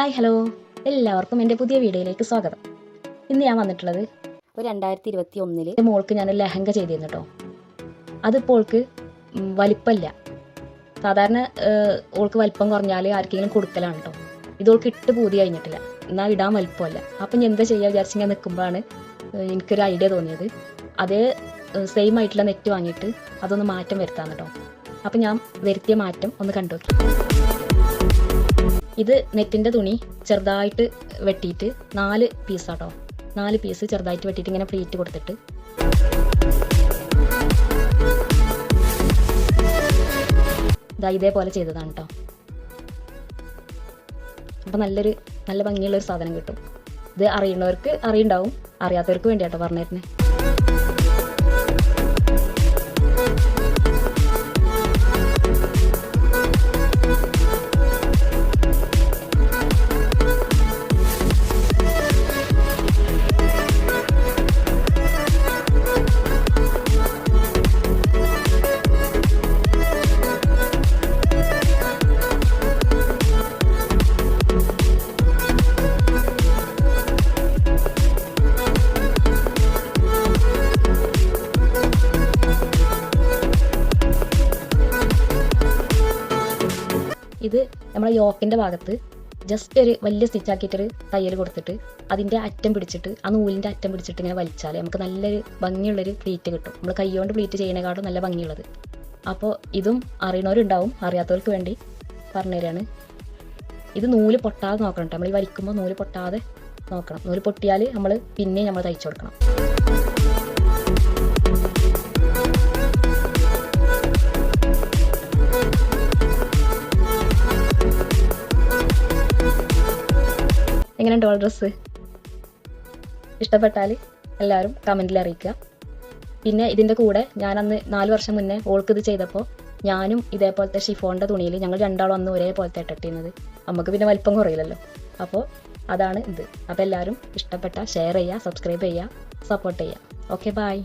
Hi hello, എല്ലാവർക്കും എൻ്റെ പുതിയ വീഡിയോയിലേക്ക് സ്വാഗതം. ഇന്ന് ഞാൻ വന്നിട്ടുള്ളത് ഒരു 2021 മോൾക്ക് ഞാൻ ലെഹങ്ക ചെയ്തിരുന്നു കേട്ടോ. അതിപ്പോൾ ഓൾക്ക് വലിപ്പമില്ല. സാധാരണ ഓൾക്ക് വലിപ്പം കുറഞ്ഞാൽ ആർക്കെങ്കിലും കൊടുക്കലാണ് കേട്ടോ. ഇതോൾക്ക് ഇട്ട് പൂതി കഴിഞ്ഞിട്ടില്ല, എന്നാൽ ഇടാൻ വലിപ്പമല്ല. അപ്പം ഞാൻ എന്താ ചെയ്യുക വിചാരിച്ചിങ്ങനെ നിൽക്കുമ്പോഴാണ് എനിക്കൊരു ഐഡിയ തോന്നിയത്. അതേ സെയിം ആയിട്ടുള്ള നെറ്റ് വാങ്ങിയിട്ട് അതൊന്ന് മാറ്റം വരുത്താൻ കേട്ടോ. അപ്പം ഞാൻ വരുത്തിയ മാറ്റം ഒന്ന് കണ്ടുനോക്കി. ഇത് നെറ്റിൻ്റെ തുണി ചെറുതായിട്ട് വെട്ടിയിട്ട് 4 പീസാട്ടോ. 4 പീസ് ചെറുതായിട്ട് വെട്ടിയിട്ട് ഇങ്ങനെ പ്ലീറ്റ് കൊടുത്തിട്ട് ഇതേപോലെ ചെയ്തതാണ് കേട്ടോ. അപ്പം നല്ല ഭംഗിയുള്ളൊരു സാധനം കിട്ടും. ഇത് അറിയുന്നവർക്ക് അറിയുണ്ടാവും, അറിയാത്തവർക്ക് വേണ്ടിയാട്ടോ പറഞ്ഞിരുന്നേ. ഇത് നമ്മളെ യോക്കിൻ്റെ ഭാഗത്ത് ജസ്റ്റ് ഒരു വലിയ സ്റ്റിച്ച് ആക്കിയിട്ടൊരു തയ്യൽ കൊടുത്തിട്ട് അതിൻ്റെ അറ്റം പിടിച്ചിട്ട് ആ നൂലിൻ്റെ അറ്റം പിടിച്ചിട്ട് ഇങ്ങനെ വലിച്ചാൽ നമുക്ക് നല്ലൊരു ഭംഗിയുള്ളൊരു പ്ലീറ്റ് കിട്ടും. നമ്മൾ കൈകൊണ്ട് പ്ലീറ്റ് ചെയ്യുന്നതിനേക്കാളും നല്ല ഭംഗിയുള്ളത്. അപ്പോൾ ഇതും അറിയണവരുണ്ടാവും, അറിയാത്തവർക്ക് വേണ്ടി പറഞ്ഞു തരാണ്. ഇത് നൂല് പൊട്ടാതെ നോക്കണം കേട്ടോ. നമ്മൾ ഈ വലിക്കുമ്പോൾ നൂല് പൊട്ടാതെ നോക്കണം. നൂല് പൊട്ടിയാൽ പിന്നെ നമ്മൾ തയ്ച്ചു കൊടുക്കണം. എങ്ങനെയുണ്ടോ ഡ്രസ്സ്? ഇഷ്ടപ്പെട്ടാൽ എല്ലാവരും കമൻറ്റിൽ അറിയിക്കുക. പിന്നെ ഇതിൻ്റെ കൂടെ ഞാനന്ന് 4 വർഷം മുന്നേ ഓൾക്ക് ഇത് ചെയ്തപ്പോൾ ഞാനും ഇതേപോലത്തെ ഷിഫോണിൻ്റെ തുണിയിൽ ഞങ്ങൾ രണ്ടാളും അന്ന് ഒരേപോലത്തെ ഇട്ടിരുന്നത്. നമുക്ക് പിന്നെ വലിപ്പം കുറയില്ലല്ലോ. അപ്പോൾ അതാണ് ഇത്. അപ്പോൾ എല്ലാവരും ഇഷ്ടപ്പെട്ട ഷെയർ ചെയ്യുക, സബ്സ്ക്രൈബ് ചെയ്യുക, സപ്പോർട്ട് ചെയ്യുക. Okay, by.